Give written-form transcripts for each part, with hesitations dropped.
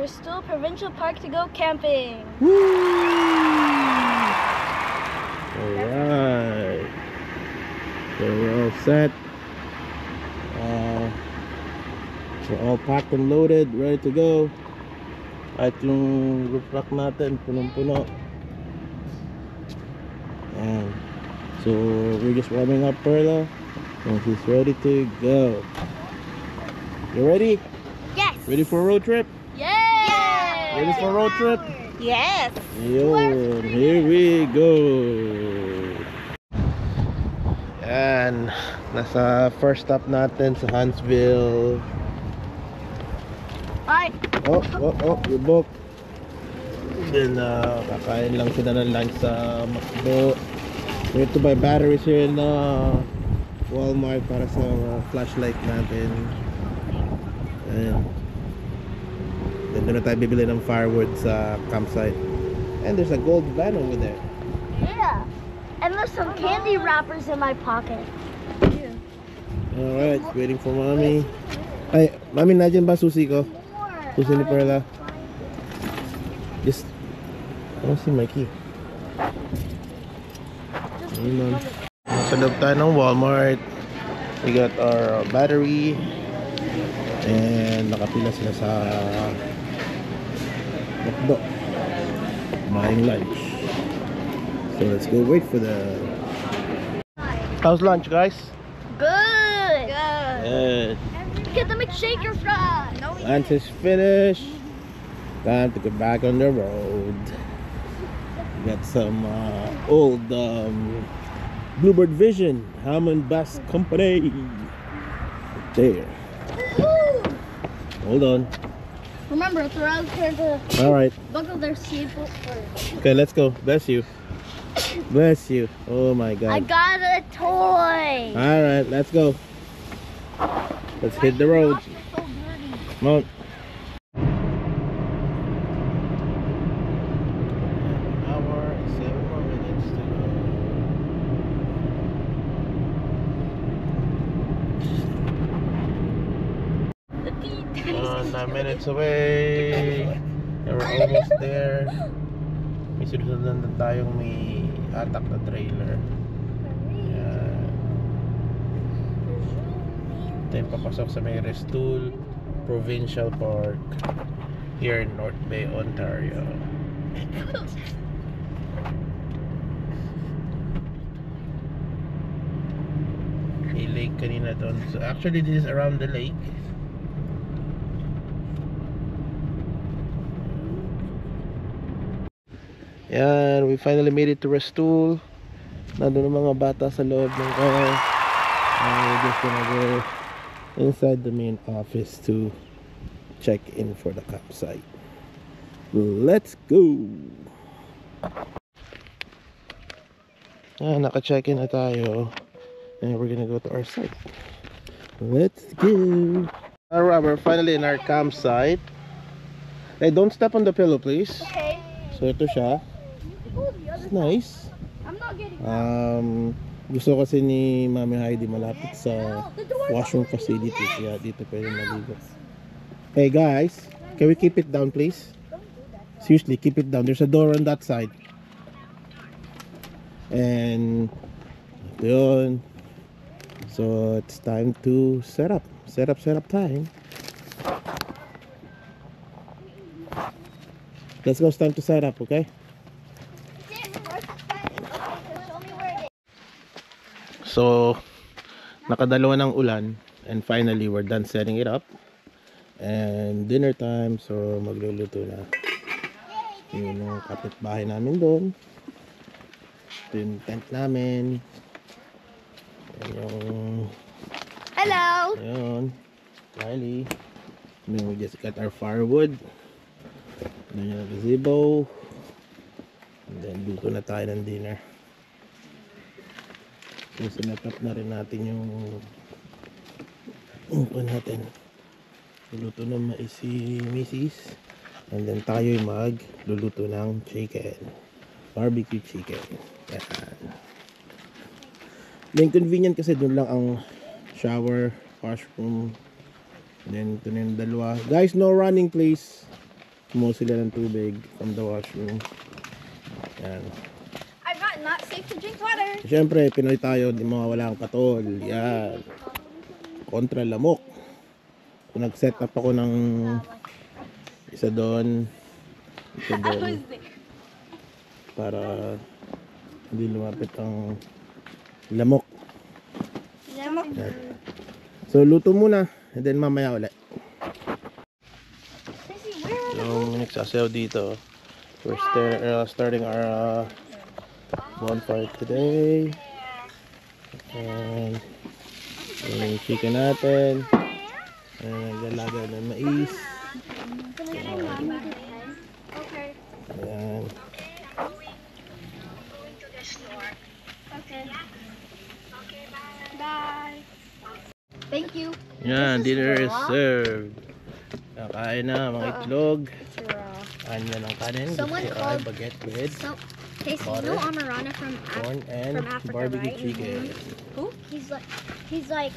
Restoule Provincial Park to go camping. Woo! Alright. So we're all set. We're all packed and loaded, ready to go. At yung roof rack natin, punong-puno. And so we're just warming up Perla, and she's ready to go. You ready? Yes. Ready for a road trip? Yes. Ready for a road trip? Yes. Yo, here we go. And nasa first stop natin sa Huntsville. Bye. Oh, we booked. Then kakain lang sila ng lunch sa McDo. We have to buy batteries here in Walmart para sa flashlight natin. And then doon na tayo bibili ng firewood sa campsite. And there's a gold van over there. Yeah. And there's some candy wrappers in my pocket. Alright, waiting for mommy. Ay, mami, nandiyan ba susi ko? Susi ni Perla. Just, I don't see my key. Ayun. Sa loob tayo ng Walmart. We got our battery. And nakapila sila sa McDo. Buying lunch. So let's go wait for the... How's lunch, guys? Good. Good. Good. Get the McShaker fry. No, Lunch is finished. Time to get back on the road. Got some old Bluebird Vision Hammond Bass Company there. Hold on. Remember, throw out the Alright. buckle their seatbelt first. Okay, let's go. Bless you. Bless you. Oh my God. I got a toy. Alright, let's go. Let's hit the road. Come on. An hour and 7 more minutes to go. 9 minutes away. And we're almost there. May sinusundan na tayong may atak na trailer. Ayan. Tayo papasok sa may Restoule Provincial Park here in North Bay, Ontario. May lake kanina doon. So actually this is around the lake. Yan, we finally made it to Restoule. Nandun ang mga bata sa loob ng car. We're just gonna go inside the main office to check in for the campsite. Let's go! Naka-check in na tayo. And we're gonna go to our site. Let's go! Alright, we're finally in our campsite. Hey, don't step on the pillow, please. Okay. So ito siya. It's nice. I'm not getting Gusto kasi ni Mami Heidi malapit sa washroom facility, kaya dito pwede maligo. Hey guys, can we keep it down please? Seriously, keep it down. There's a door on that side. And ito yun. So it's time to set up time. Let's go, it's time to set up, okay? So, nakadalawa ng ulan, and finally we're done setting it up. And dinner time, so magluluto na. Yun yung kapitbahay namin doon. Ito yung tent namin. Yan yung... Hello. Ayun. Riley. And then we just got our firewood. Then yung gazebo. And then luto na tayo ng dinner. So sinatap na rin natin yung natin. Luluto ng mais si Mrs. And then tayo magluluto ng chicken. Barbecue chicken. Yan. Then convenient kasi doon lang ang shower, washroom. Then ito na yung dalawa. Guys, no running please. kumuha sila ng tubig from the washroom. Yan. I got not safe to drink water. Siyempre, Pinoy tayo, di mawawala ang katol. Yan. Kontra lamok. So, nag-set up ako ng isa doon. Isa doon. Para hindi lumapit ang lamok. Yan. So, luto muna. And then mamaya ulit. Yung nagsasayaw dito. We're starting our bonfire today. And yung chicken natin. And naglalaga ng mais. Okay. Ayan. Bye. Thank you. Yan, dinner is served. Nakain na mga itlog. Kain na ng kanin. Someone Gusto ay called- baguette with Casey, you butter, know Amarana from corn and from Africa, barbecue right? chicken. Who? He's like,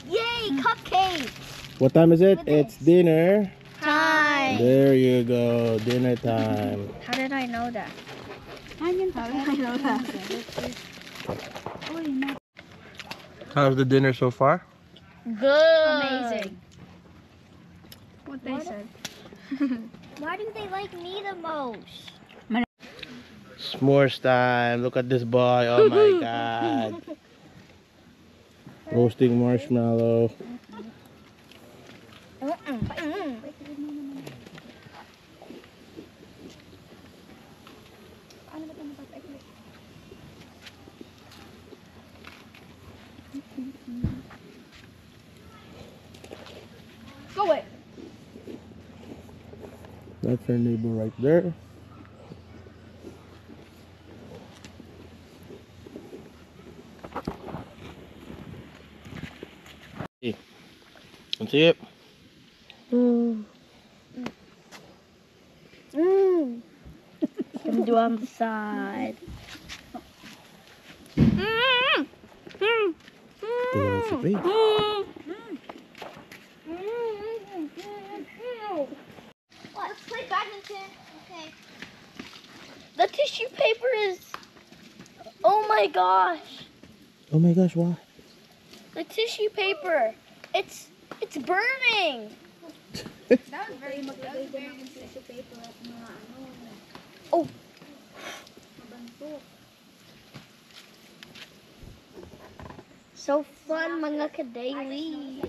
yay, cupcakes! What time is it? With It's this. dinner. Hi. There you go. Dinner time. How did I know that? How's the dinner so far? Good. Amazing. What they said. Why do they like me the most? S'mores time. Look at this boy. Oh my god. Roasting marshmallow. Go away. That's our neighbor right there. Hey, let's see it. And do on the side. Tingnan sa face. Let's play badminton. Okay. The tissue paper is. Oh my gosh. Oh my gosh, why? The tissue paper. It's burning. That was very much tissue paper at mga Oh. So fun, mga ka-daily.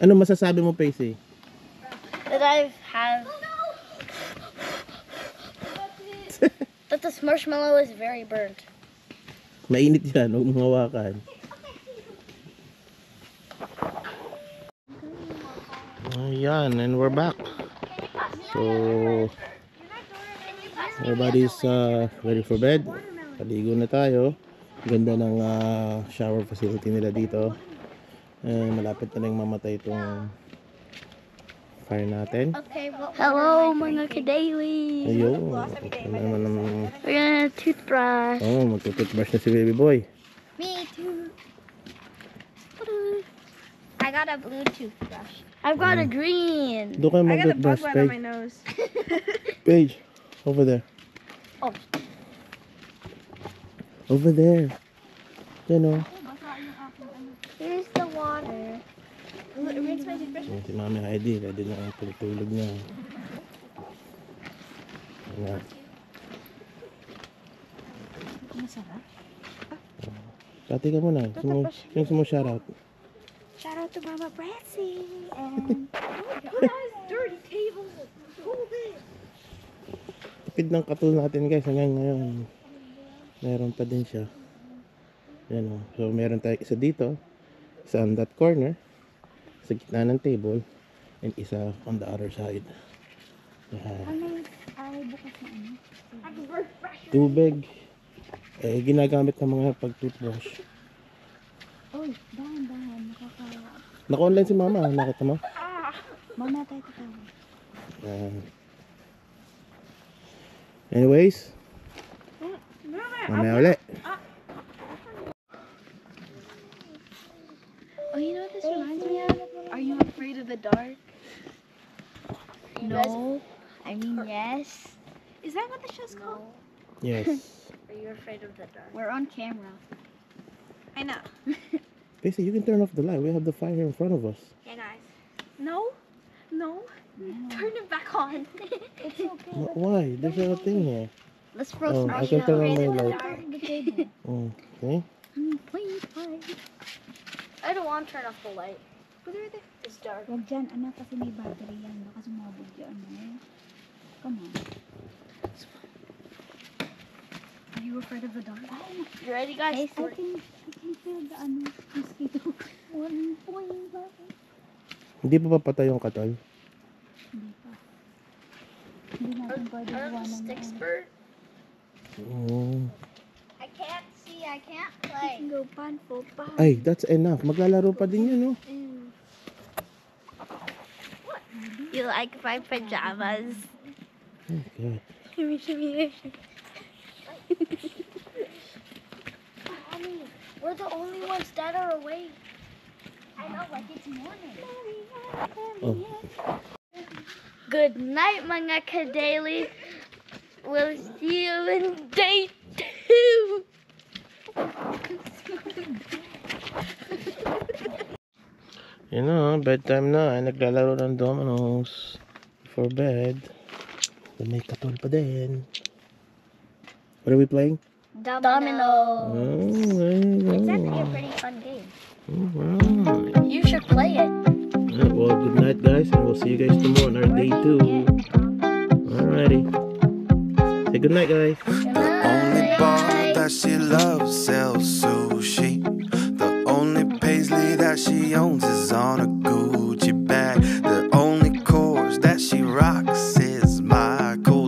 Ano masasabi mo, Pacey? That I've had. That this marshmallow is very burnt. Mainit yan, huwag mong hawakan. Ayan, and we're back. So, everybody's ready for bed. Paligo na tayo. Ganda ng shower facility nila dito. Malapit na lang mamatay itong fire natin. Okay, well, hello, mga ka-daily. Ayun. We're gonna toothbrush. Oh, magtututbrush na si baby boy. Me too. I got a blue toothbrush. I've got a green. Doon kayo I got a bug magtutbrush, right on my Paige. nose. Paige, over there. Oh. Over there. Yan o. Here's the water. Ayan, si Mami Heidi, ready na ang tulog niya. Ayan. Pati ka muna. Yung sumo shoutout. Shout out to Mama Brassy and who has dirty tables? Hold it. Tipid ng katul natin guys hanggang ngayon. Meron pa din siya. Yan o. So meron tayo isa dito. Isa on that corner. Sa gitna ng table. And isa on the other side. Yan. Tubig. Ginagamit ng mga pag-toothbrush. Oy, dahan-dahan. Naka-online si Mama. Nakita mo? Mama tayo tatawag. Yan. Anyways. Mamaya ulit. Oh, you know what this reminds me of? Are you afraid of the dark? No. I mean, yes. Is that what the show's called? Yes. Are you afraid of the dark? We're on camera. I know. Basically, you can turn off the light. We have the fire in front of us. Hey guys. No. No. Turn it back on. It's okay. Why? There's a thing here. Let's throw Oh, some I can turn on my marshmallows. light. Okay. Please, please. I don't want to turn off the light. Put it there. It's dark. Wag dyan, anak, kasi may battery yan. Baka sumabog yan, eh. Come on. Are you afraid of the dark? Oh, You ready, guys? I can feel the mosquito. One point. Hindi pa papatay yung katol? Hindi pa. Hindi natin pwede Are the iwanan sticks yan. burnt? I can't see, I can't play. Go pan for pan. Ay, that's enough. Maglalaro pa din yun, no? You like my pajamas? Oh, God. Shimmy, shimmy, Mommy, we're the only ones that are awake. I know, like it's morning. Oh. Good night, mga ka-daily. We'll see you in day 2. You know, bedtime na. Ay, naglalaro ng dominoes for bed. May katol pa din. What are we playing? Domino. Oh, there you go. It's actually a pretty fun game. Alright. You should play it. Alright, well, good night, guys, and we'll see you guys tomorrow on our day 2. Alrighty. Say good night, guys. Only bar that she loves sells sushi. The only paisley that she owns is on a Gucci.